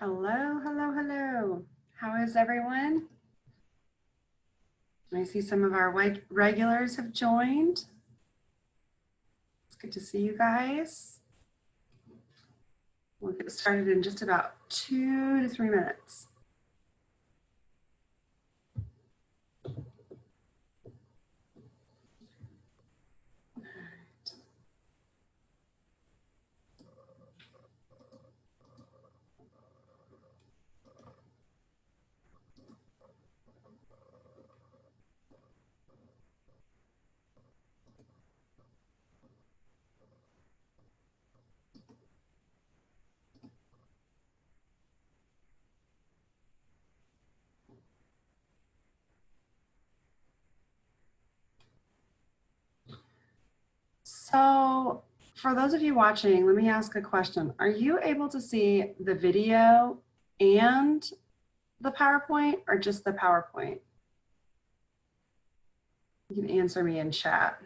Hello, hello, hello. How is everyone? I see some of our regulars have joined. It's good to see you guys. We'll get started in just about 2 to 3 minutes. So for those of you watching, let me ask a question. Are you able to see the video and the PowerPoint or just the PowerPoint? You can answer me in chat.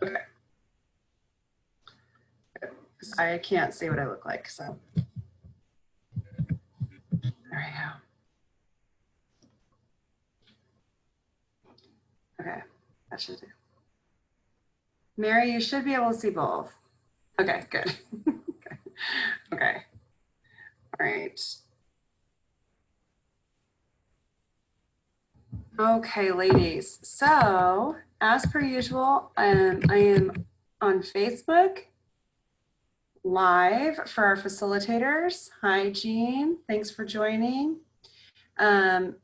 Okay. I can't see what I look like, so. There we go. Okay, that should do. Mary, you should be able to see both. Okay, good. Okay. All right. Okay, ladies. So, as per usual, I am on Facebook live for our facilitators. Hi, Jean. Thanks for joining. And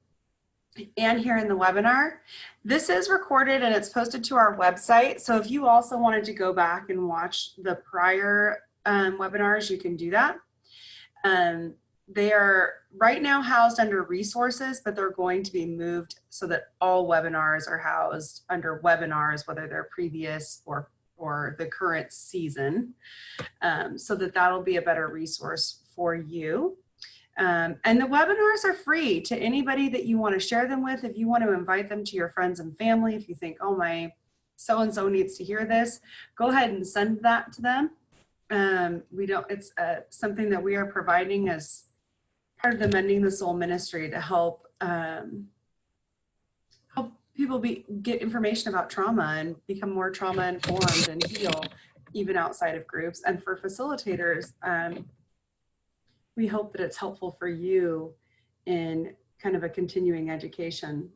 here in the webinar. This is recorded and it's posted to our website. So if you also wanted to go back and watch the prior webinars, you can do that. They are right now housed under resources, but they're going to be moved so that all webinars are housed under webinars, whether they're previous or the current season, so that'll be a better resource for you. And the webinars are free to anybody that you want to share them with. If you want to invite them to your friends and family, if you think, oh, my so-and-so needs to hear this, go ahead and send that to them. It's something that we are providing as part of the Mending the Soul ministry to help people get information about trauma and become more trauma informed and heal even outside of groups. And for facilitators, we hope that it's helpful for you in kind of a continuing education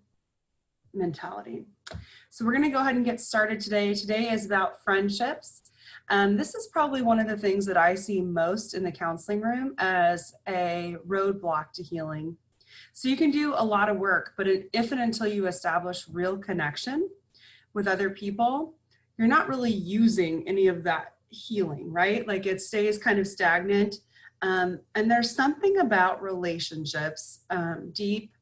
mentality. So we're going to go ahead and get started today. Today is about friendships. This is probably one of the things that I see most in the counseling room as a roadblock to healing. So you can do a lot of work, but if and until you establish real connection with other people, you're not really using any of that healing, right? Like it stays kind of stagnant. And there's something about relationships, deep,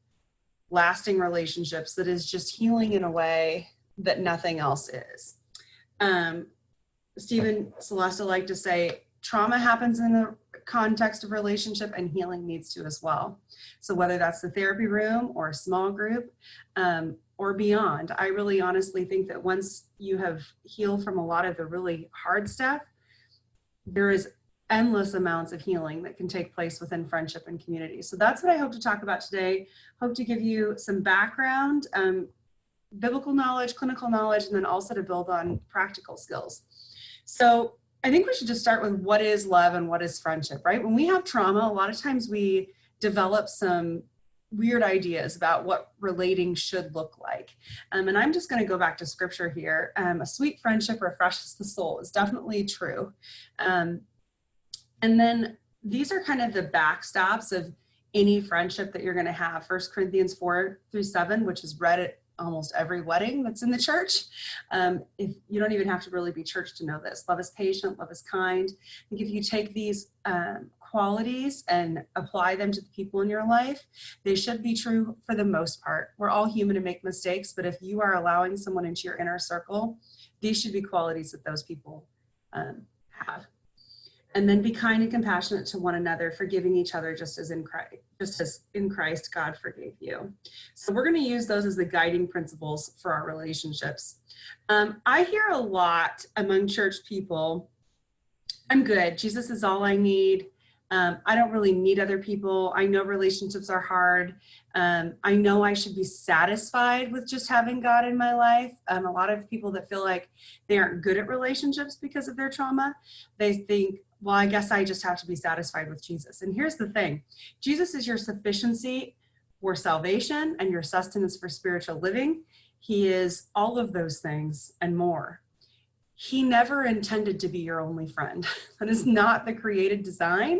lasting relationships, that is just healing in a way that nothing else is. Stephen Celesta liked to say, trauma happens in the context of relationship and healing needs to as well. So whether that's the therapy room or a small group or beyond, I really honestly think that once you have healed from a lot of the really hard stuff, there is endless amounts of healing that can take place within friendship and community. So that's what I hope to talk about today. Hope to give you some background, biblical knowledge, clinical knowledge, and then also to build on practical skills. So I think we should just start with what is love and what is friendship, right? When we have trauma, a lot of times we develop some weird ideas about what relating should look like. And I'm just going to go back to scripture here. A sweet friendship refreshes the soul is definitely true. And then these are kind of the backstops of any friendship that you're going to have. 1 Corinthians 4-7, which is read at almost every wedding that's in the church. If you don't even have to really be church to know this. Love is patient, love is kind. I think if you take these qualities and apply them to the people in your life, they should be true for the most part. We're all human and make mistakes, but if you are allowing someone into your inner circle, these should be qualities that those people have. And then be kind and compassionate to one another, forgiving each other just as in Christ God forgave you. So we're going to use those as the guiding principles for our relationships. I hear a lot among church people, I'm good. Jesus is all I need. I don't really need other people. I know relationships are hard. I know I should be satisfied with just having God in my life. A lot of people that feel like they aren't good at relationships because of their trauma, they think, well, I guess I just have to be satisfied with Jesus. And here's the thing. Jesus is your sufficiency for salvation and your sustenance for spiritual living. He is all of those things and more. He never intended to be your only friend. That is not the created design.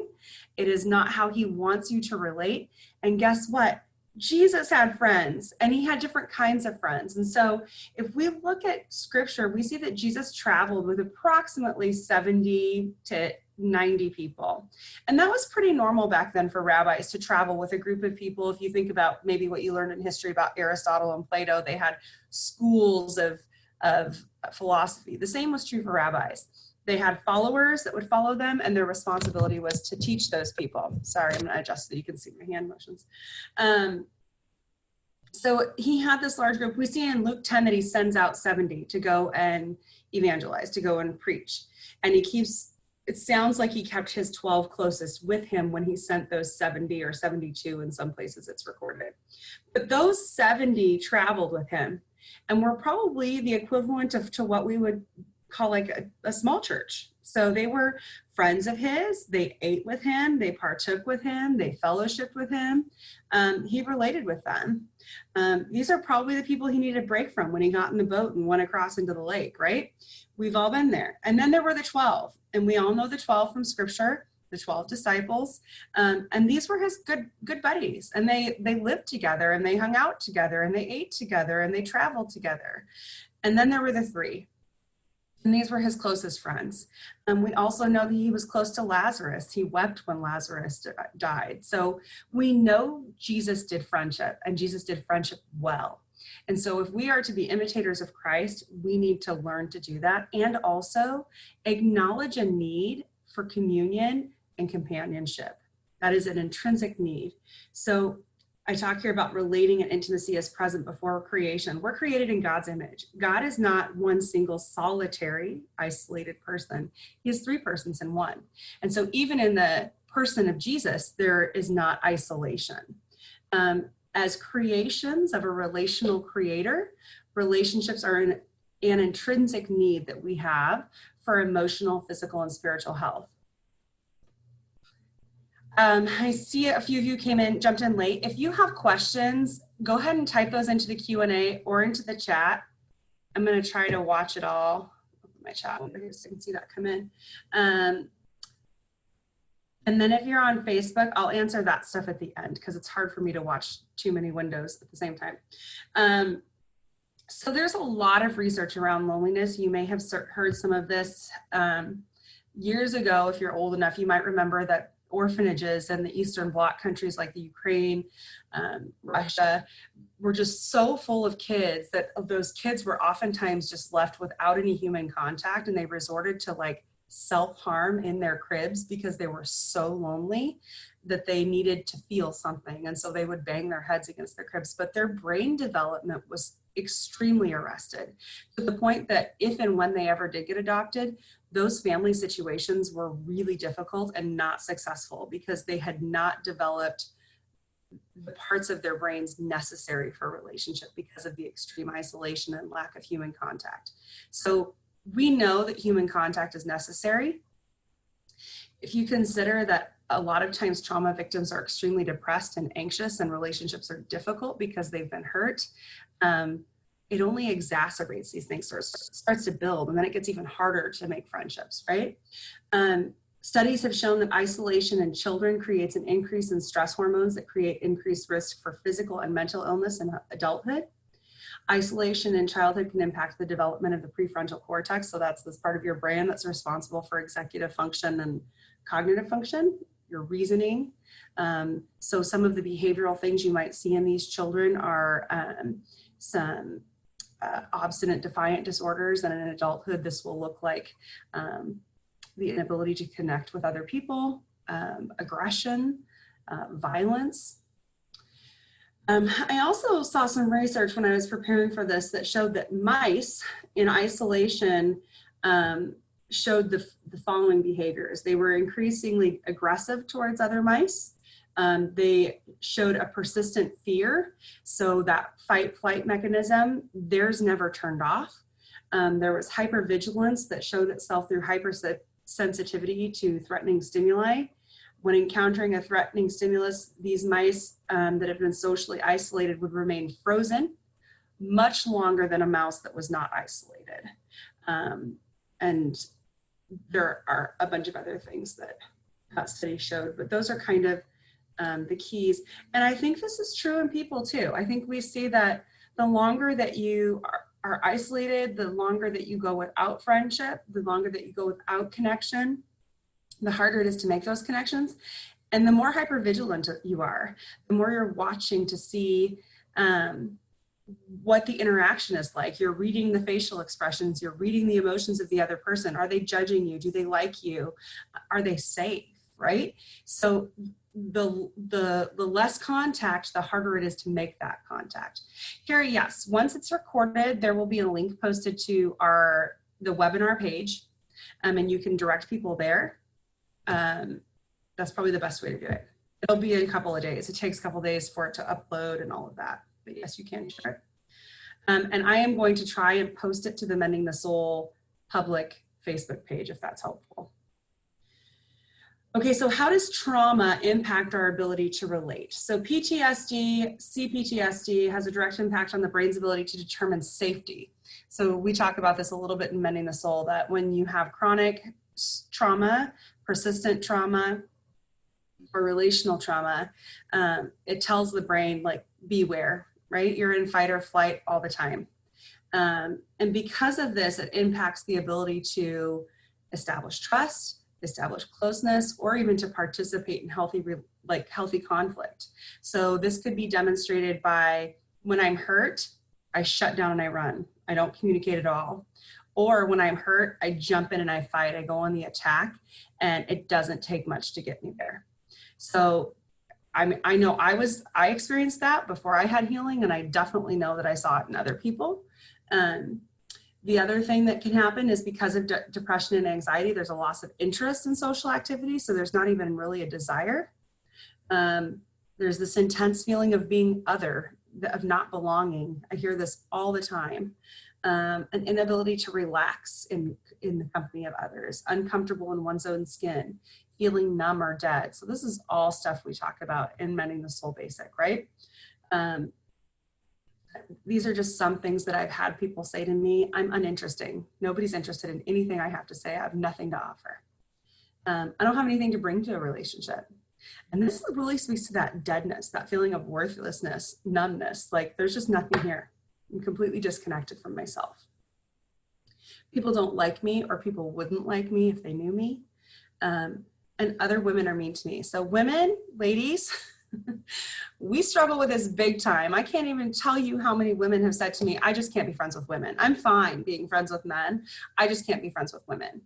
It is not how he wants you to relate. And guess what? Jesus had friends, and he had different kinds of friends. And so if we look at scripture, we see that Jesus traveled with approximately 70 to 90 people. And that was pretty normal back then for rabbis to travel with a group of people. If you think about maybe what you learned in history about Aristotle and Plato, they had schools of philosophy. The same was true for rabbis. They had followers that would follow them, and their responsibility was to teach those people. Sorry, I'm going to adjust so you can see my hand motions. So he had this large group. We see in Luke 10 that he sends out 70 to go and evangelize, to go and preach. And he keeps, it sounds like he kept his 12 closest with him when he sent those 70 or 72, in some places it's recorded. But those 70 traveled with him, and were probably the equivalent to what we would call like a small church. So they were friends of his, they ate with him, they partook with him, they fellowshiped with him. He related with them. These are probably the people he needed a break from when he got in the boat and went across into the lake, right? We've all been there. And then there were the 12, and we all know the 12 from scripture, the 12 disciples. And these were his good buddies, and they lived together, and they hung out together, and they ate together, and they traveled together. And then there were the 3. And these were his closest friends. And we also know that he was close to Lazarus. He wept when Lazarus died. So we know Jesus did friendship, and Jesus did friendship well. And so if we are to be imitators of Christ, we need to learn to do that, and also acknowledge a need for communion and companionship. That is an intrinsic need. So I talk here about relating and intimacy as present before creation. We're created in God's image. God is not one single solitary, isolated person. He is 3 persons in one. And so even in the person of Jesus, there is not isolation. As creations of a relational creator, relationships are an intrinsic need that we have for emotional, physical, and spiritual health. I see a few of you jumped in late. If you have questions, go ahead and type those into the Q&A or into the chat. I'm going to try to watch it all. Open my chat so you can see that come in. And then if you're on Facebook, I'll answer that stuff at the end because it's hard for me to watch too many windows at the same time. So there's a lot of research around loneliness. You may have heard some of this years ago. If you're old enough, you might remember that orphanages in the Eastern Bloc countries like the Ukraine, Russia, were just so full of kids that those kids were oftentimes just left without any human contact, and they resorted to like self-harm in their cribs because they were so lonely that they needed to feel something. And so they would bang their heads against their cribs, but their brain development was extremely arrested to the point that if and when they ever did get adopted, those family situations were really difficult and not successful because they had not developed the parts of their brains necessary for a relationship because of the extreme isolation and lack of human contact. So we know that human contact is necessary. If you consider that a lot of times trauma victims are extremely depressed and anxious and relationships are difficult because they've been hurt, it only exacerbates these things, or starts to build, and then it gets even harder to make friendships, right? Studies have shown that isolation in children creates an increase in stress hormones that create increased risk for physical and mental illness in adulthood. Isolation in childhood can impact the development of the prefrontal cortex. So that's this part of your brain that's responsible for executive function and cognitive function, your reasoning. So some of the behavioral things you might see in these children are some obstinate defiant disorders, and in adulthood this will look like the inability to connect with other people, aggression, violence. I also saw some research when I was preparing for this that showed that mice in isolation showed the following behaviors. They were increasingly aggressive towards other mice. They showed a persistent fear. So that fight-flight mechanism, theirs never turned off. There was hypervigilance that showed itself through hypersensitivity to threatening stimuli. When encountering a threatening stimulus, these mice that have been socially isolated would remain frozen much longer than a mouse that was not isolated. And there are a bunch of other things that that study showed, but those are kind of the keys. And I think this is true in people too. I think we see that the longer that you are isolated, the longer that you go without friendship, the longer that you go without connection, the harder it is to make those connections. And the more hypervigilant you are, the more you're watching to see what the interaction is like. You're reading the facial expressions, you're reading the emotions of the other person. Are they judging you? Do they like you? Are they safe, right? So the less contact, the harder it is to make that contact. Carrie, yes, once it's recorded, there will be a link posted to the webinar page, and you can direct people there. That's probably the best way to do it. It'll be in a couple of days. It takes a couple of days for it to upload and all of that. But yes, you can share it. And I am going to try and post it to the Mending the Soul public Facebook page if that's helpful. Okay, so how does trauma impact our ability to relate? So PTSD, CPTSD has a direct impact on the brain's ability to determine safety. So we talk about this a little bit in Mending the Soul, that when you have chronic trauma, persistent trauma, or relational trauma, it tells the brain, like, beware, right? You're in fight or flight all the time. And because of this, it impacts the ability to establish trust, establish closeness, or even to participate in healthy conflict. So this could be demonstrated by, when I'm hurt, I shut down and I run. I don't communicate at all. Or when I'm hurt, I jump in and I fight. I go on the attack, and it doesn't take much to get me there. So I know I experienced that before I had healing, and I definitely know that I saw it in other people. The other thing that can happen is because of depression and anxiety, there's a loss of interest in social activity. So there's not even really a desire. There's this intense feeling of being other, of not belonging. I hear this all the time. An inability to relax in the company of others, uncomfortable in one's own skin, feeling numb or dead. So this is all stuff we talk about in Mending the Soul Basic, right? These are just some things that I've had people say to me. I'm uninteresting. Nobody's interested in anything I have to say. I have nothing to offer. I don't have anything to bring to a relationship. And this really speaks to that deadness, that feeling of worthlessness, numbness, like there's just nothing here. I'm completely disconnected from myself. People don't like me, or people wouldn't like me if they knew me. And other women are mean to me. So women, ladies, we struggle with this big time. I can't even tell you how many women have said to me, I just can't be friends with women. I'm fine being friends with men. I just can't be friends with women.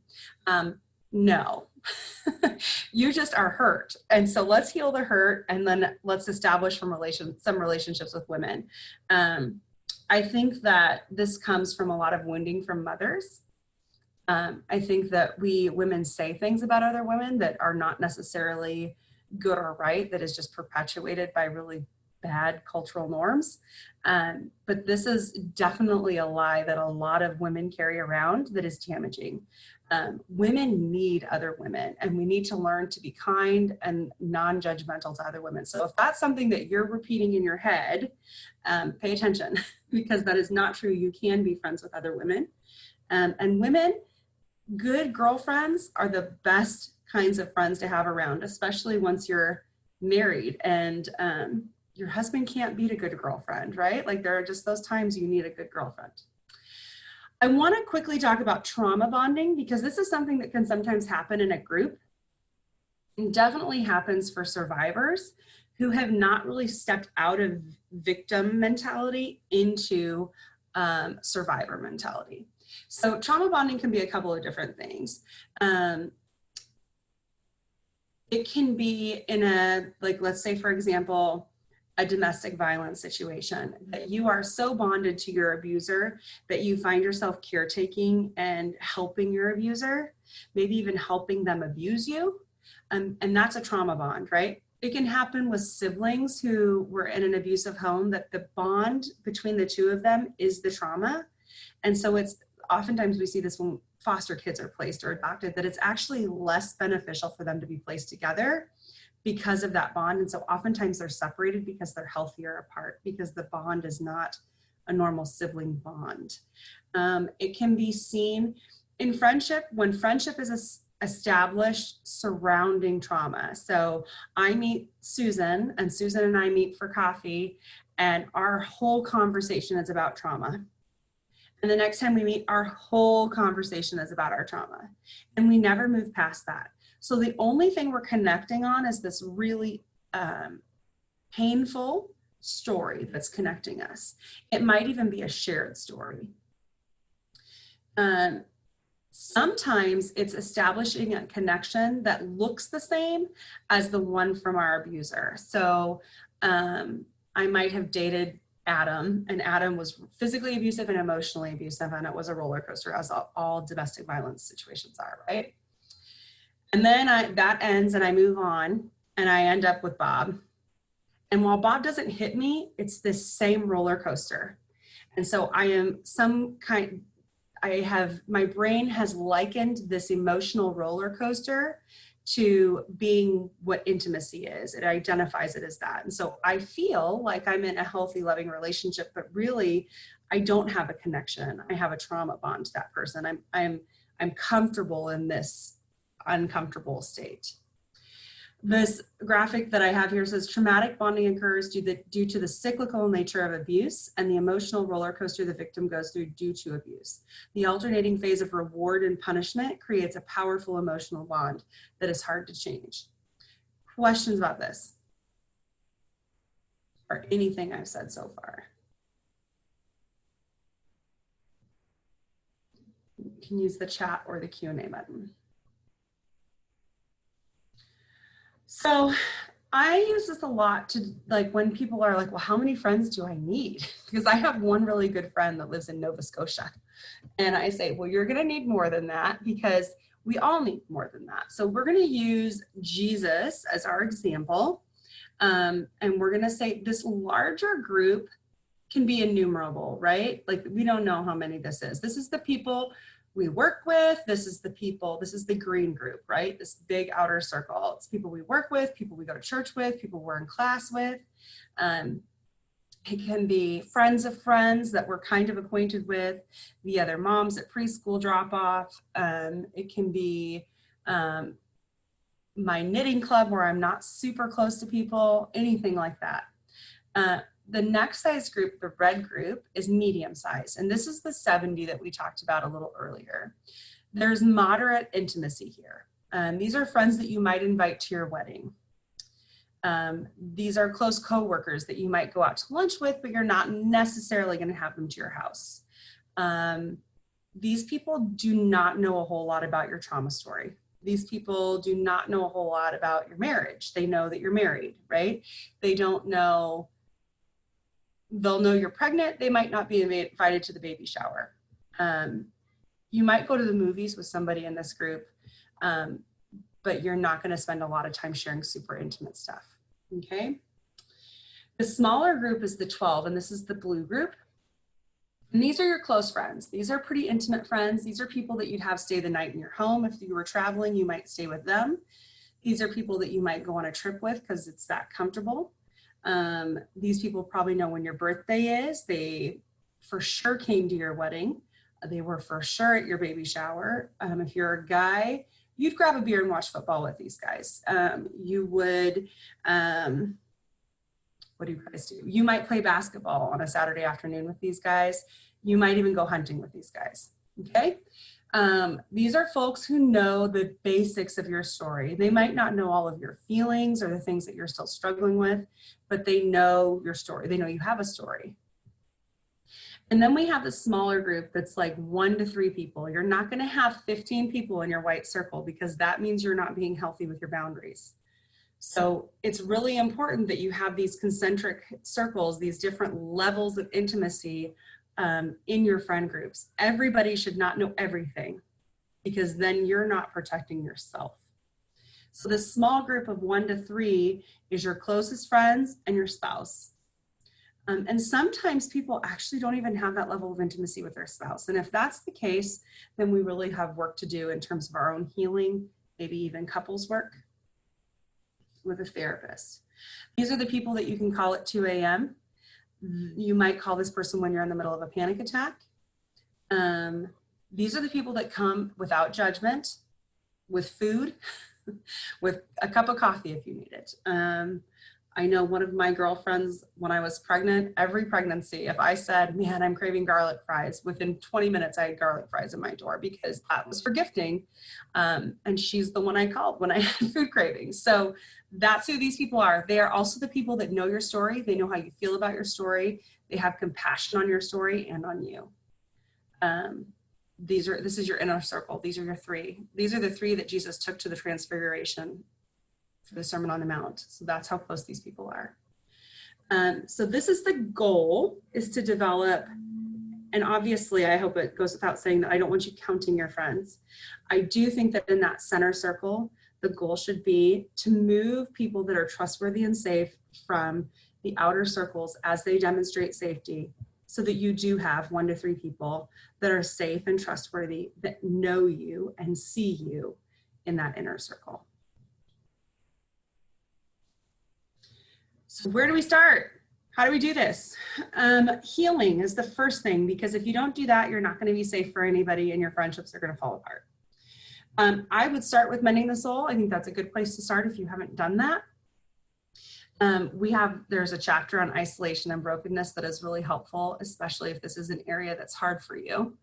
No, you just are hurt. And so let's heal the hurt, and then let's establish some relationships with women. I think that this comes from a lot of wounding from mothers. I think that we women say things about other women that are not necessarily good or right, that is just perpetuated by really bad cultural norms. But this is definitely a lie that a lot of women carry around that is damaging. Women need other women, and we need to learn to be kind and non-judgmental to other women. So if that's something that you're repeating in your head, pay attention, because that is not true. You can be friends with other women. And women, good girlfriends are the best kinds of friends to have around, especially once you're married and your husband can't beat a good girlfriend, right? Like there are just those times you need a good girlfriend. I want to quickly talk about trauma bonding, because this is something that can sometimes happen in a group. It definitely happens for survivors who have not really stepped out of victim mentality into survivor mentality. So trauma bonding can be a couple of different things. It can be in a, like, let's say, for example, a domestic violence situation, that you are so bonded to your abuser that you find yourself caretaking and helping your abuser, maybe even helping them abuse you. And that's a trauma bond, right? It can happen with siblings who were in an abusive home, that the bond between the two of them is the trauma. And so it's oftentimes, we see this when foster kids are placed or adopted, that it's actually less beneficial for them to be placed together because of that bond. And so oftentimes they're separated because they're healthier apart, because the bond is not a normal sibling bond. It can be seen in friendship, when friendship is established surrounding trauma. So I meet Susan, and Susan and I meet for coffee, and our whole conversation is about trauma. And the next time we meet, our whole conversation is about our trauma. And we never move past that. So the only thing we're connecting on is this really painful story that's connecting us. It might even be a shared story. Sometimes it's establishing a connection that looks the same as the one from our abuser. So I might have dated Adam, and Adam was physically abusive and emotionally abusive, and it was a roller coaster, as all domestic violence situations are, right? And then that ends and I move on and I end up with Bob. And while Bob doesn't hit me, it's this same roller coaster. And so my brain has likened this emotional roller coaster to being what intimacy is. It identifies it as that. And so I feel like I'm in a healthy, loving relationship, but really I don't have a connection. I have a trauma bond to that person. I'm comfortable in this uncomfortable state. This graphic that I have here says traumatic bonding occurs due to the cyclical nature of abuse and the emotional roller coaster the victim goes through due to abuse. The alternating phase of reward and punishment creates a powerful emotional bond that is hard to change. Questions about this? Or anything I've said so far? You can use the chat or the Q&A button. So I use this a lot to, like, when people are like, well, how many friends do I need? Because I have one really good friend that lives in Nova Scotia. And I say, well, you're going to need more than that, because we all need more than that. So we're going to use Jesus as our example. And we're going to say this larger group can be innumerable, right? Like, we don't know how many this is. This is the people we work with. This is the people, this is the green group, right? This big outer circle. It's people we work with, people we go to church with, people we're in class with. It can be friends of friends that we're kind of acquainted with, the other moms at preschool drop off. It can be my knitting club where I'm not super close to people, anything like that. The next size group, the red group, is medium size. And this is the 70 that we talked about a little earlier. There's moderate intimacy here. These are friends that you might invite to your wedding. These are close coworkers that you might go out to lunch with, but you're not necessarily going to have them to your house. These people do not know a whole lot about your trauma story. These people do not know a whole lot about your marriage. They know that you're married, right? They don't know. They'll know you're pregnant. They might not be invited to the baby shower. You might go to the movies with somebody in this group, but you're not going to spend a lot of time sharing super intimate stuff, okay? The smaller group is the 12, and this is the blue group. And these are your close friends. These are pretty intimate friends. These are people that you'd have stay the night in your home. If you were traveling, you might stay with them. These are people that you might go on a trip with because it's that comfortable. These people probably know when your birthday is. They for sure came to your wedding. They were for sure at your baby shower. If you're a guy, you'd grab a beer and watch football with these guys. You would, what do you guys do? You might play basketball on a Saturday afternoon with these guys. You might even go hunting with these guys, okay? These are folks who know the basics of your story. They might not know all of your feelings or the things that you're still struggling with, but they know your story. They know you have a story. And then we have the smaller group that's like 1 to 3 people. You're not going to have 15 people in your white circle because that means you're not being healthy with your boundaries. So it's really important that you have these concentric circles, these different levels of intimacy in your friend groups. Everybody should not know everything, because then you're not protecting yourself. So the small group of 1 to 3 is your closest friends and your spouse. And sometimes people actually don't even have that level of intimacy with their spouse. And if that's the case, then we really have work to do in terms of our own healing, maybe even couples work with a therapist. These are the people that you can call at 2 a.m. You might call this person when you're in the middle of a panic attack. These are the people that come without judgment, with food, with a cup of coffee if you need it. I know one of my girlfriends, when I was pregnant, every pregnancy, if I said, man, I'm craving garlic fries, within 20 minutes, I had garlic fries in my door, because that was for gifting. And she's the one I called when I had food cravings. So that's who these people are. They are also the people that know your story. They know how you feel about your story. They have compassion on your story and on you. This is your inner circle. These are your 3. These are the 3 that Jesus took to the transfiguration for the Sermon on the Mount. So that's how close these people are. So this is the goal, is to develop, and obviously I hope it goes without saying that I don't want you counting your friends. I do think that in that center circle, the goal should be to move people that are trustworthy and safe from the outer circles as they demonstrate safety, so that you do have 1 to 3 people that are safe and trustworthy, that know you and see you in that inner circle. So where do we start? How do we do this? Healing is the first thing, because if you don't do that, you're not going to be safe for anybody, and your friendships are going to fall apart. I would start with mending the soul. I think that's a good place to start if you haven't done that. There's a chapter on isolation and brokenness that is really helpful, especially if this is an area that's hard for you.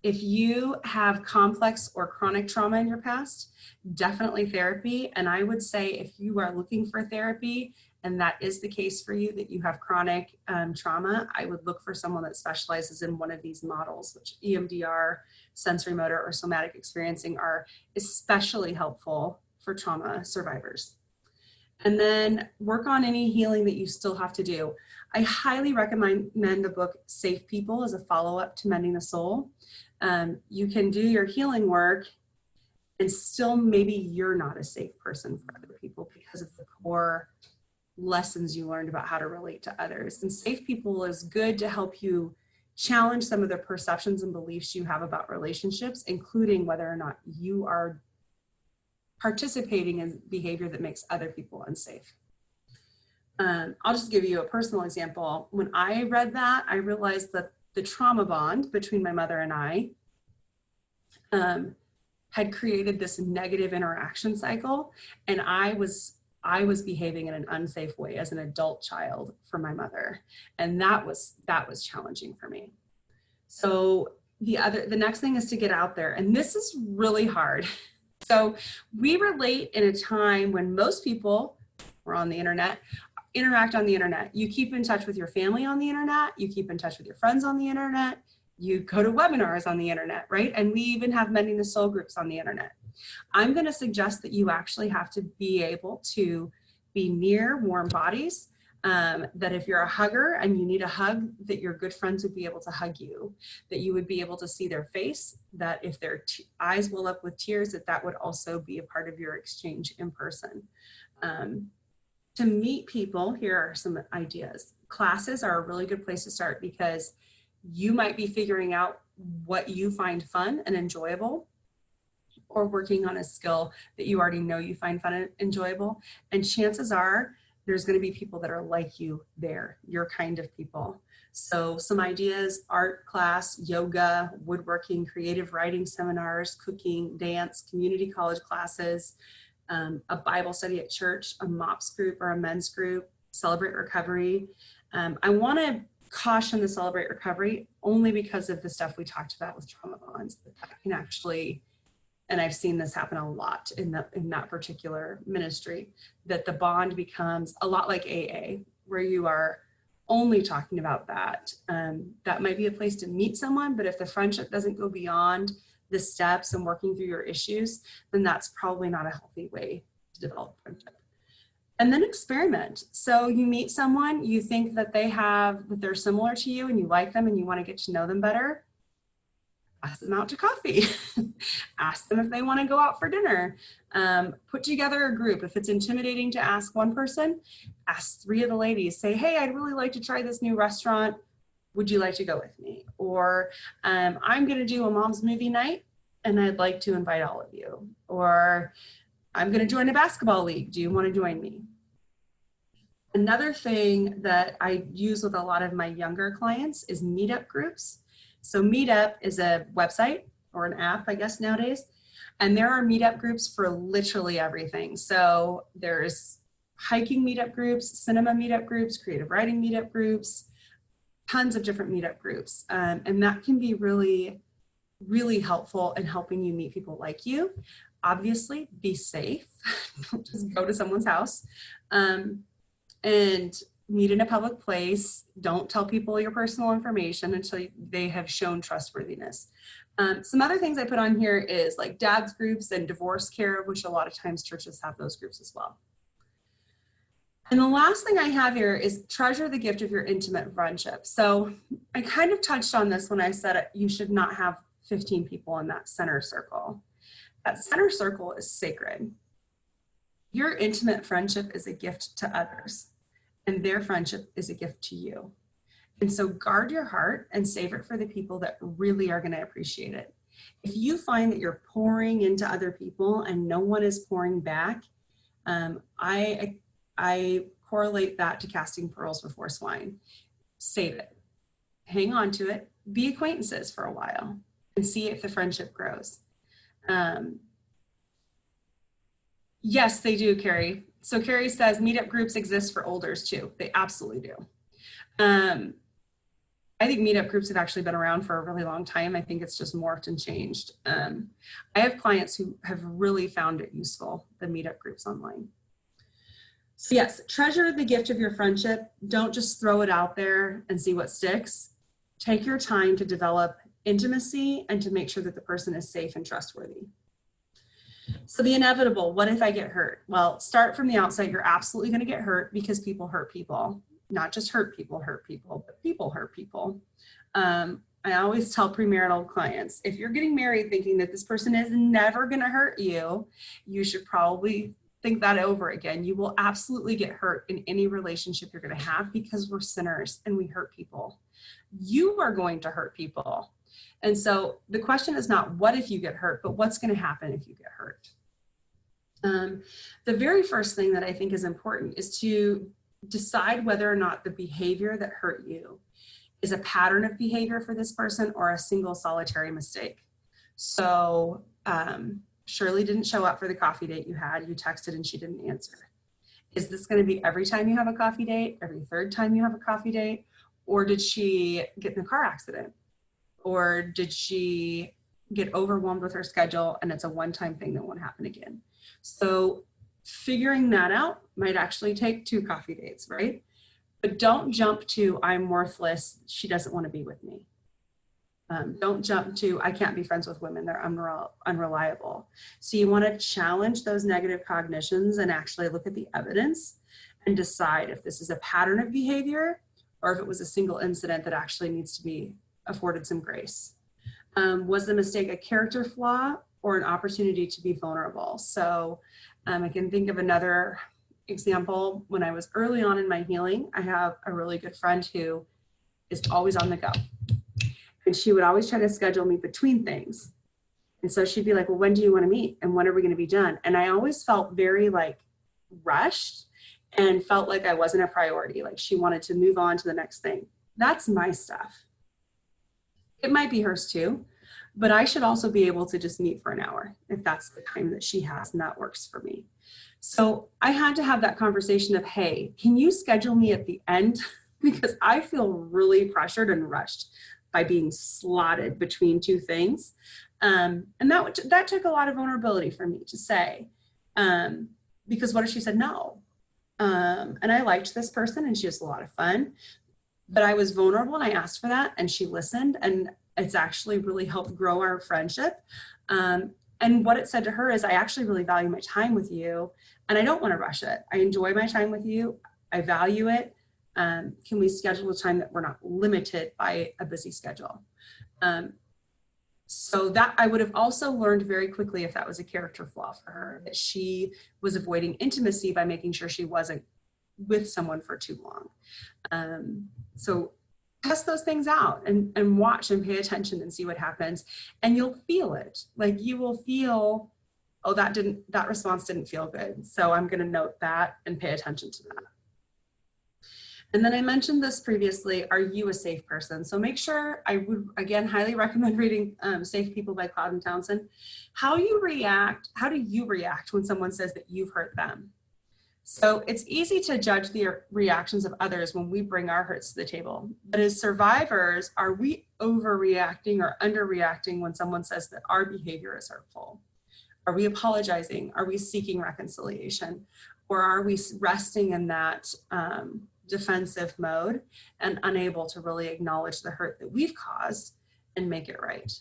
If you have complex or chronic trauma in your past, definitely therapy. And I would say if you are looking for therapy, and that is the case for you, that you have chronic trauma, I would look for someone that specializes in one of these models, which EMDR, sensory motor, or somatic experiencing are especially helpful for trauma survivors. And then work on any healing that you still have to do. I highly recommend the book Safe People as a follow-up to Mending the Soul. You can do your healing work and still maybe you're not a safe person for other people because of the core lessons you learned about how to relate to others. And Safe People is good to help you challenge some of the perceptions and beliefs you have about relationships, including whether or not you are participating in behavior that makes other people unsafe. I'll just give you a personal example. When I read that, I realized that the trauma bond between my mother and I had created this negative interaction cycle, and I was behaving in an unsafe way as an adult child for my mother, and that was challenging for me. So the next thing is to get out there, and this is really hard. So we relate in a time when most people were on the internet, interact on the internet. You keep in touch with your family on the internet, you keep in touch with your friends on the internet, you go to webinars on the internet, right? And we even have Mending the Soul groups on the internet. I'm going to suggest that you actually have to be able to be near warm bodies, that if you're a hugger and you need a hug, that your good friends would be able to hug you, that you would be able to see their face, that if their eyes well up with tears, that would also be a part of your exchange in person. To meet people, here are some ideas. Classes are a really good place to start, because you might be figuring out what you find fun and enjoyable, or working on a skill that you already know you find fun and enjoyable. And chances are there's going to be people that are like you there, your kind of people. So some ideas: art class, yoga, woodworking, creative writing seminars, cooking, dance, community college classes, a Bible study at church, a MOPS group or a men's group, Celebrate Recovery. I want to caution the Celebrate Recovery only because of the stuff we talked about with trauma bonds, that can actually, and I've seen this happen a lot in that particular ministry, that the bond becomes a lot like AA, where you are only talking about that. That might be a place to meet someone, but if the friendship doesn't go beyond the steps and working through your issues, then that's probably not a healthy way to develop friendship. And then experiment. So you meet someone, you think that that they're similar to you and you like them and you want to get to know them better. Ask them out to coffee. Ask them if they want to go out for dinner. Put together a group. If it's intimidating to ask one person, ask 3 of the ladies. Say, hey, I'd really like to try this new restaurant. Would you like to go with me? Or I'm going to do a mom's movie night and I'd like to invite all of you. Or I'm going to join a basketball league. Do you want to join me? Another thing that I use with a lot of my younger clients is meetup groups. So Meetup is a website or an app, I guess nowadays, and there are meetup groups for literally everything. So there's hiking meetup groups, cinema meetup groups, creative writing meetup groups, tons of different meetup groups. And that can be really, really helpful in helping you meet people like you. Obviously, be safe. Don't just go to someone's house. And meet in a public place. Don't tell people your personal information until they have shown trustworthiness. Some other things I put on here is like dad's groups and divorce care, which a lot of times churches have those groups as well. And the last thing I have here is treasure the gift of your intimate friendship. So I kind of touched on this when I said you should not have 15 people in that center circle. That center circle is sacred. Your intimate friendship is a gift to others, and their friendship is a gift to you. And so guard your heart and save it for the people that really are going to appreciate it. If you find that you're pouring into other people and no one is pouring back, I correlate that to casting pearls before swine. Save it. Hang on to it. Be acquaintances for a while and see if the friendship grows. Yes, they do, Carrie. So Carrie says meetup groups exist for olders too. They absolutely do. I think meetup groups have actually been around for a really long time. I think it's just morphed and changed. I have clients who have really found it useful, the meetup groups online. So yes, treasure the gift of your friendship. Don't just throw it out there and see what sticks. Take your time to develop intimacy and to make sure that the person is safe and trustworthy. So the inevitable, what if I get hurt? Well, start from the outset. You're absolutely going to get hurt because people hurt people. Not just hurt people, but people hurt people. I always tell premarital clients, if you're getting married thinking that this person is never going to hurt you, you should probably think that over again. You will absolutely get hurt in any relationship you're going to have because we're sinners and we hurt people. You are going to hurt people. And so the question is not what if you get hurt, but what's going to happen if you get hurt. The very first thing that I think is important is to decide whether or not the behavior that hurt you is a pattern of behavior for this person or a single solitary mistake. So Shirley didn't show up for the coffee date you had. You texted and she didn't answer. Is this going to be every time you have a coffee date, every third time you have a coffee date? Or did she get in a car accident? Or did she get overwhelmed with her schedule and it's a one-time thing that won't happen again? So figuring that out might actually take 2 coffee dates, right? But don't jump to, I'm worthless, she doesn't want to be with me. Don't jump to, I can't be friends with women, they're unreliable. So you want to challenge those negative cognitions and actually look at the evidence and decide if this is a pattern of behavior or if it was a single incident that actually needs to be afforded some grace. Was the mistake a character flaw or an opportunity to be vulnerable? So I can think of another example. When I was early on in my healing, I have a really good friend who is always on the go. And she would always try to schedule me between things. And so she'd be like, well, when do you want to meet? And when are we going to be done? And I always felt very like rushed and felt like I wasn't a priority. Like she wanted to move on to the next thing. That's my stuff. It might be hers too, but I should also be able to just meet for an hour if that's the time that she has and that works for me. So I had to have that conversation of, hey, can you schedule me at the end? Because I feel really pressured and rushed by being slotted between 2 things. And that took a lot of vulnerability for me to say, because what if she said no? And I liked this person and she was a lot of fun, but I was vulnerable and I asked for that and she listened, and it's actually really helped grow our friendship. And what it said to her is, I actually really value my time with you and I don't want to rush it. I enjoy my time with you. I value it. Can we schedule a time that we're not limited by a busy schedule? So that I would have also learned very quickly if that was a character flaw for her, that she was avoiding intimacy by making sure she wasn't with someone for too long. So test those things out and watch and pay attention and see what happens. And you'll feel it. Like you will feel, oh, that response didn't feel good. So I'm going to note that and pay attention to that. And then I mentioned this previously, are you a safe person? So make sure, I would again highly recommend reading Safe People by Cloud and Townsend. How do you react when someone says that you've hurt them? So it's easy to judge the reactions of others when we bring our hurts to the table. But as survivors, are we overreacting or underreacting when someone says that our behavior is hurtful? Are we apologizing? Are we seeking reconciliation? Or are we resting in that defensive mode and unable to really acknowledge the hurt that we've caused and make it right?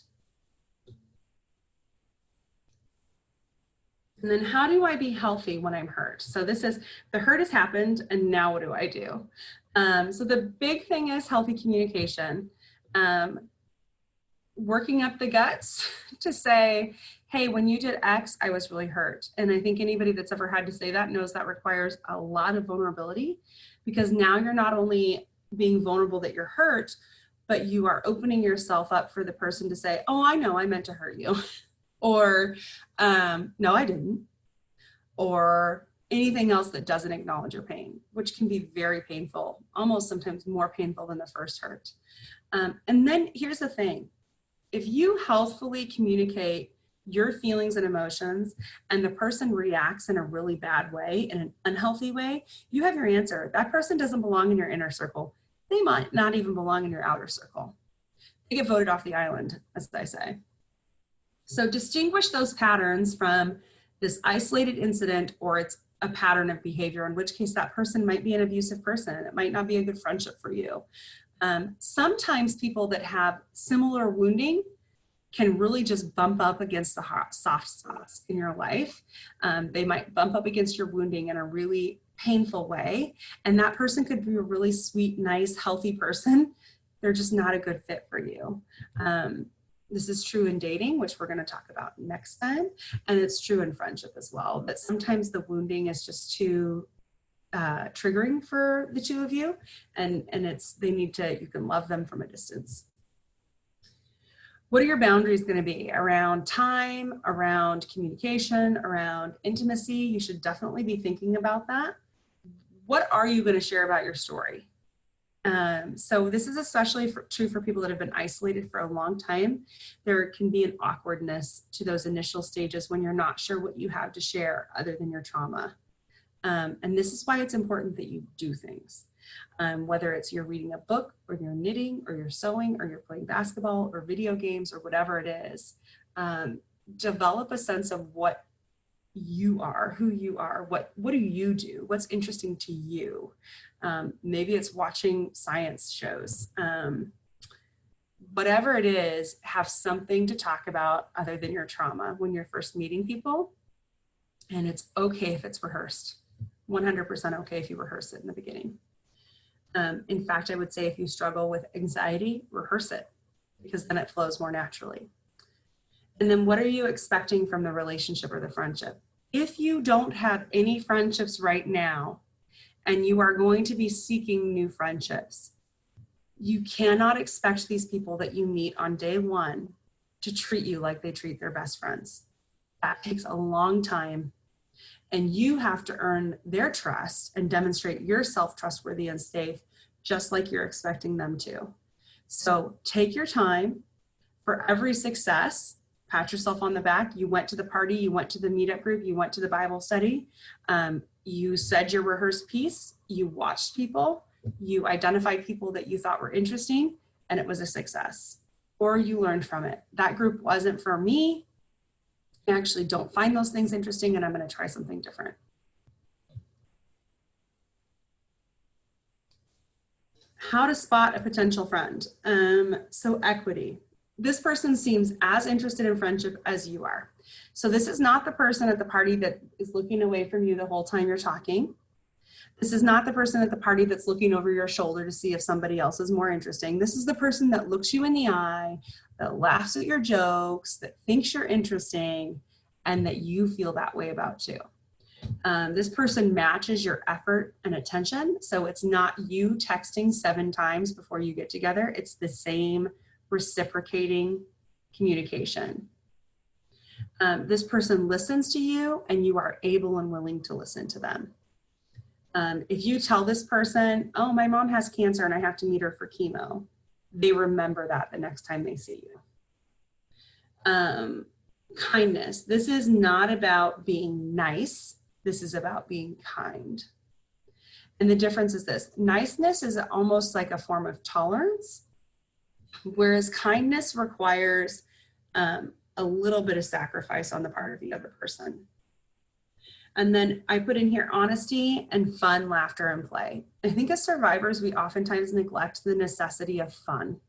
And then how do I be healthy when I'm hurt? So this is, the hurt has happened and now what do I do? So the big thing is healthy communication. Working up the guts to say, hey, when you did X, I was really hurt. And I think anybody that's ever had to say that knows that requires a lot of vulnerability, because now you're not only being vulnerable that you're hurt, but you are opening yourself up for the person to say, oh, I know I meant to hurt you. Or no, I didn't. Or anything else that doesn't acknowledge your pain, which can be very painful, almost sometimes more painful than the first hurt. And then here's the thing. If you healthfully communicate your feelings and emotions and the person reacts in a really bad way, in an unhealthy way, you have your answer. That person doesn't belong in your inner circle. They might not even belong in your outer circle. They get voted off the island, as I say. So distinguish those patterns from this isolated incident, or it's a pattern of behavior, in which case that person might be an abusive person. It might not be a good friendship for you. Sometimes people that have similar wounding can really just bump up against the soft spots in your life. They might bump up against your wounding in a really painful way. And that person could be a really sweet, nice, healthy person. They're just not a good fit for you. This is true in dating, which we're going to talk about next time. And it's true in friendship as well. But sometimes the wounding is just too triggering for the two of you. And you can love them from a distance. What are your boundaries going to be around time, around communication, around intimacy? You should definitely be thinking about that. What are you going to share about your story? So this is especially true for people that have been isolated for a long time. There can be an awkwardness to those initial stages when you're not sure what you have to share other than your trauma. And this is why it's important that you do things. Whether it's you're reading a book, or you're knitting, or you're sewing, or you're playing basketball, or video games, or whatever it is, develop a sense of what you are, who you are, what do you do, what's interesting to you. Maybe it's watching science shows. Whatever it is, have something to talk about other than your trauma when you're first meeting people. And it's okay if it's rehearsed. 100% okay if you rehearse it in the beginning. In fact, I would say if you struggle with anxiety, rehearse it, because then it flows more naturally. And then what are you expecting from the relationship or the friendship? If you don't have any friendships right now, and you are going to be seeking new friendships, you cannot expect these people that you meet on day one to treat you like they treat their best friends. That takes a long time. And you have to earn their trust and demonstrate yourself trustworthy and safe, just like you're expecting them to. So take your time. For every success, pat yourself on the back. You went to the party, you went to the meetup group, you went to the Bible study, you said your rehearsed piece, you watched people, you identified people that you thought were interesting, and it was a success. Or you learned from it. That group wasn't for me. I actually don't find those things interesting, and I'm going to try something different. How to spot a potential friend. So equity. This person seems as interested in friendship as you are. So this is not the person at the party that is looking away from you the whole time you're talking. This is not the person at the party that's looking over your shoulder to see if somebody else is more interesting. This is the person that looks you in the eye, that laughs at your jokes, that thinks you're interesting, and that you feel that way about too. This person matches your effort and attention. So it's not you texting 7 times before you get together. It's the same reciprocating communication. This person listens to you and you are able and willing to listen to them. If you tell this person, oh, my mom has cancer and I have to meet her for chemo, they remember that the next time they see you. Kindness. This is not about being nice. This is about being kind. And the difference is this: niceness is almost like a form of tolerance, whereas kindness requires a little bit of sacrifice on the part of the other person. And then I put in here honesty and fun, laughter, and play. I think as survivors, we oftentimes neglect the necessity of fun.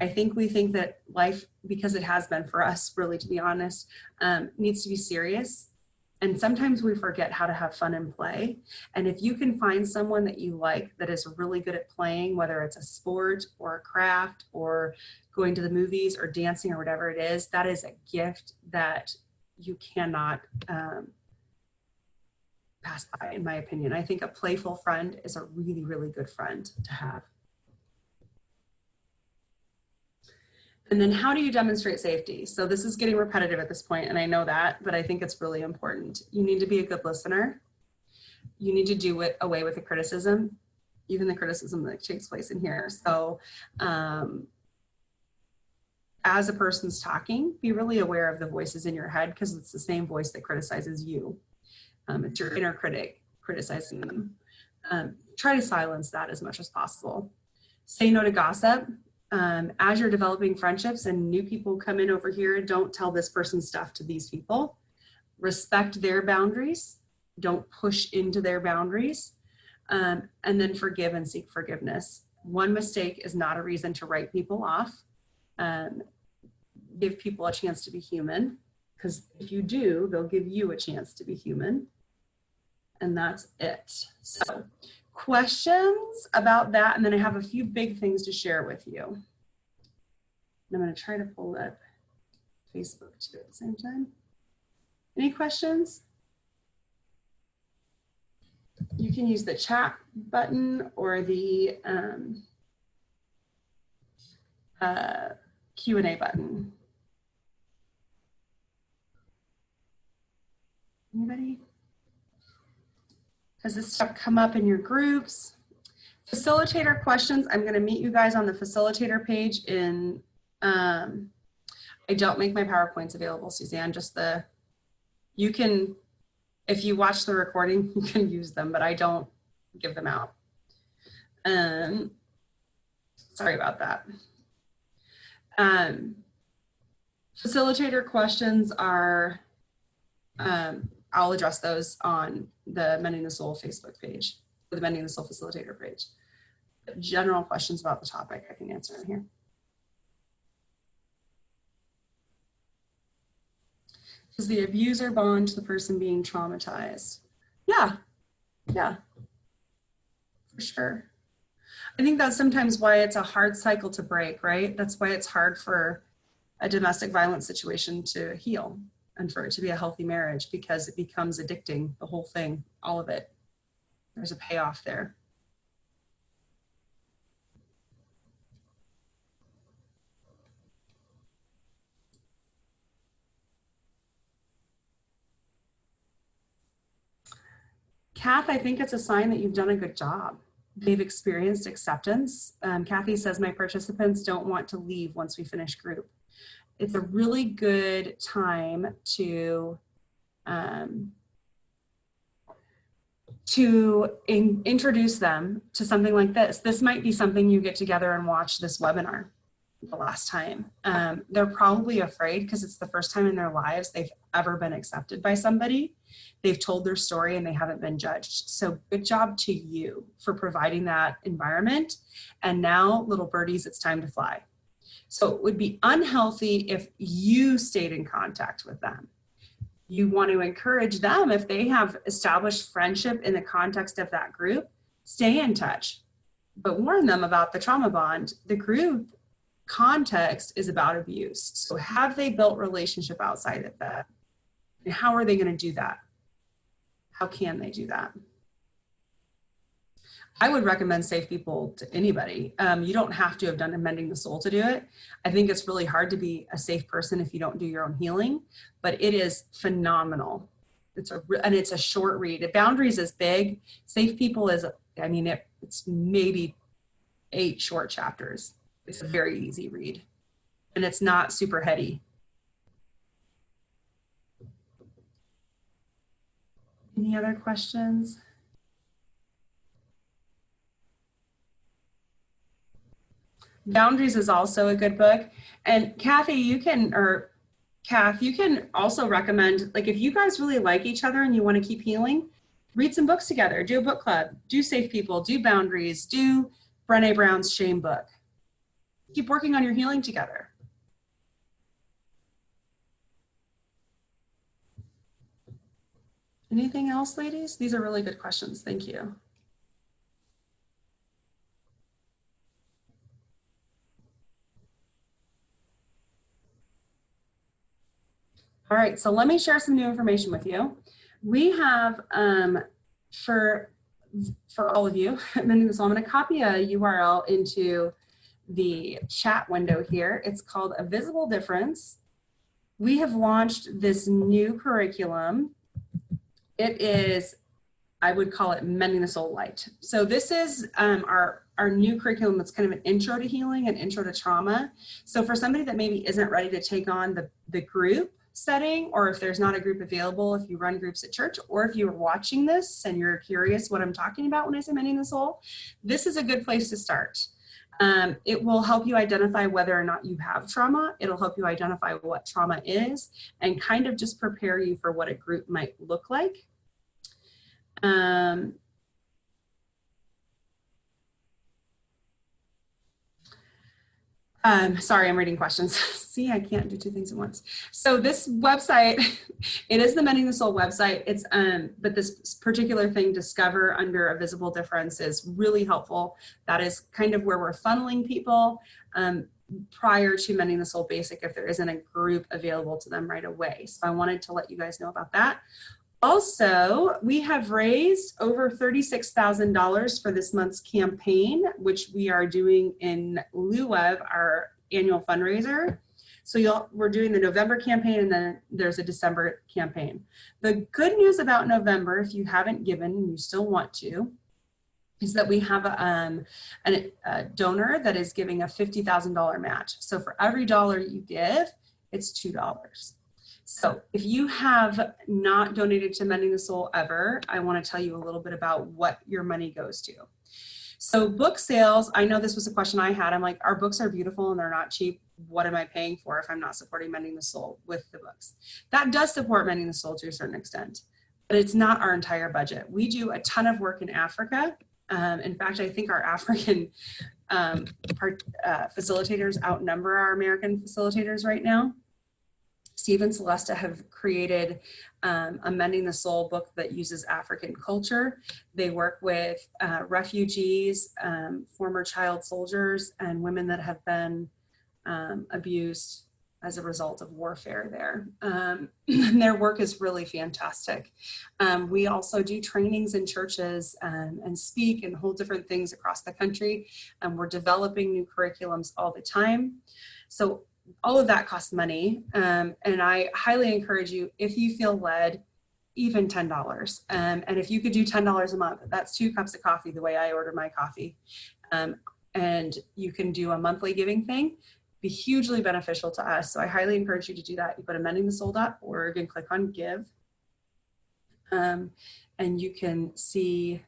I think we think that life, because it has been for us, really, to be honest, needs to be serious. And sometimes we forget how to have fun and play. And if you can find someone that you like that is really good at playing, whether it's a sport or a craft or going to the movies or dancing or whatever it is, that is a gift that you cannot pass by, in my opinion. I think a playful friend is a really, really good friend to have. And then how do you demonstrate safety? So this is getting repetitive at this point, and I know that, but I think it's really important. You need to be a good listener. You need to do it away with the criticism, even the criticism that takes place in here. So as a person's talking, be really aware of the voices in your head, because it's the same voice that criticizes you. It's your inner critic criticizing them. Try to silence that as much as possible. Say no to gossip. As you're developing friendships and new people come in over here, don't tell this person's stuff to these people. Respect their boundaries. Don't push into their boundaries. And then forgive and seek forgiveness. One mistake is not a reason to write people off. Give people a chance to be human, because if you do, they'll give you a chance to be human. And that's it. So questions about that, and then I have a few big things to share with you. And I'm going to try to pull up Facebook too at the same time. Any questions? You can use the chat button or the Q&A button. Anybody? Has this stuff come up in your groups? Facilitator questions. I'm going to meet you guys on the facilitator page in, I don't make my PowerPoints available, Suzanne, just you can, if you watch the recording, you can use them, but I don't give them out. Sorry about that. Facilitator questions are, I'll address those on the Mending the Soul Facebook page, or the Mending the Soul Facilitator page. But general questions about the topic I can answer in here. Does the abuser bond to the person being traumatized? Yeah, for sure. I think that's sometimes why it's a hard cycle to break, right? That's why it's hard for a domestic violence situation to heal and for it to be a healthy marriage, because it becomes addicting, the whole thing, all of it. There's a payoff there. Kath, I think it's a sign that you've done a good job. They've experienced acceptance. Kathy says, my participants don't want to leave once we finish group. It's a really good time to introduce them to something like this. This might be something you get together and watch this webinar the last time. They're probably afraid because it's the first time in their lives they've ever been accepted by somebody. They've told their story and they haven't been judged. So good job to you for providing that environment. And now, little birdies, it's time to fly. So it would be unhealthy if you stayed in contact with them. You want to encourage them, if they have established friendship in the context of that group, stay in touch, but warn them about the trauma bond. The group context is about abuse. So have they built relationship outside of that? And how are they going to do that? How can they do that? I would recommend Safe People to anybody. You don't have to have done Mending the Soul to do it. I think it's really hard to be a safe person if you don't do your own healing, but it is phenomenal. And it's a short read. Boundaries is big. Safe People is, I mean, it's maybe 8 short chapters. It's a very easy read, and it's not super heady. Any other questions? Boundaries is also a good book. And Kathy, Kath, you can also recommend, like, if you guys really like each other and you want to keep healing, read some books together, do a book club, do Safe People, do Boundaries, do Brené Brown's Shame book. Keep working on your healing together. Anything else, ladies? These are really good questions. Thank you. All right, so let me share some new information with you. We have, for all of you, I'm going to copy a URL into the chat window here. It's called A Visible Difference. We have launched this new curriculum. It is, I would call it Mending the Soul Light. So this is our new curriculum that's kind of an intro to healing and intro to trauma. So for somebody that maybe isn't ready to take on the group setting, or if there's not a group available, if you run groups at church, or if you're watching this and you're curious what I'm talking about when I say Mending the Soul, this is a good place to start. It will help you identify whether or not you have trauma. It'll help you identify what trauma is and kind of just prepare you for what a group might look like. Sorry, I'm reading questions. See, I can't do 2 things at once. So this website, it is the Mending the Soul website. It's, but this particular thing, Discover under A Visible Difference, is really helpful. That is kind of where we're funneling people prior to Mending the Soul Basic if there isn't a group available to them right away. So I wanted to let you guys know about that. Also, we have raised over $36,000 for this month's campaign, which we are doing in lieu of our annual fundraiser. So we're doing the November campaign, and then there's a December campaign. The good news about November, if you haven't given and you still want to, is that we have a donor that is giving a $50,000 match. So for every dollar you give, it's $2. So if you have not donated to Mending the Soul ever, I want to tell you a little bit about what your money goes to. So book sales, I know this was a question I had. I'm like, our books are beautiful and they're not cheap. What am I paying for if I'm not supporting Mending the Soul with the books? That does support Mending the Soul to a certain extent, but it's not our entire budget. We do a ton of work in Africa. In fact, I think our African facilitators outnumber our American facilitators right now. Steve and Celesta have created a Mending the Soul book that uses African culture. They work with refugees, former child soldiers, and women that have been abused as a result of warfare there. And their work is really fantastic. We also do trainings in churches and speak and hold different things across the country. We're developing new curriculums all the time. So all of that costs money. And I highly encourage you, if you feel led, even $10. And if you could do $10 a month, that's 2 cups of coffee the way I order my coffee. And you can do a monthly giving thing, be hugely beneficial to us. So I highly encourage you to do that. You go to mendingthesoul.org and click on give. And you can see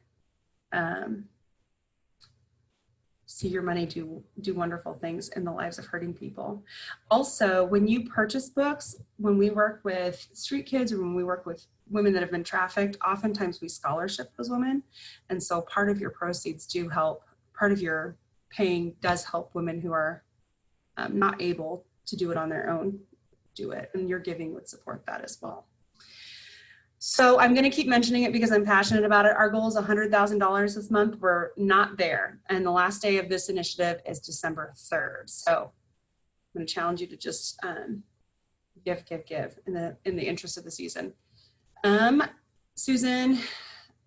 your money do wonderful things in the lives of hurting people. Also, when you purchase books, when we work with street kids or when we work with women that have been trafficked, oftentimes we scholarship those women. And so part of your proceeds do help, part of your paying does help women who are not able to do it on their own, do it. And your giving would support that as well. So I'm going to keep mentioning it because I'm passionate about it. Our goal is $100,000 this month. We're not there. And the last day of this initiative is December 3rd. So I'm going to challenge you to just give in the interest of the season. Susan,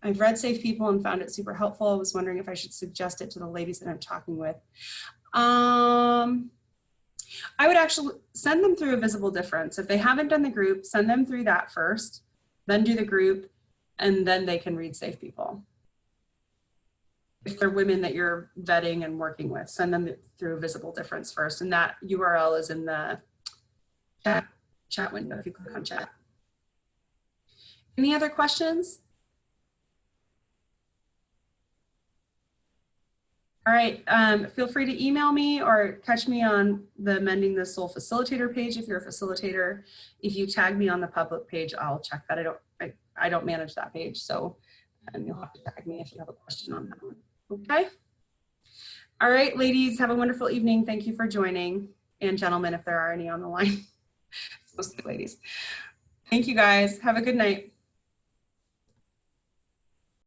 I've read Safe People and found it super helpful. I was wondering if I should suggest it to the ladies that I'm talking with. I would actually send them through a visible difference. If they haven't done the group, send them through that first, then do the group, and then they can read Safe People. If they're women that you're vetting and working with, send them through a visible difference first. And that URL is in the chat window if you click on chat. Any other questions? All right, feel free to email me or catch me on the Mending the Soul Facilitator page if you're a facilitator. If you tag me on the public page, I'll check that. I don't manage that page, so you'll have to tag me if you have a question on that one. Okay. All right, ladies, have a wonderful evening. Thank you for joining, and gentlemen, if there are any on the line. Mostly ladies. Thank you, guys. Have a good night.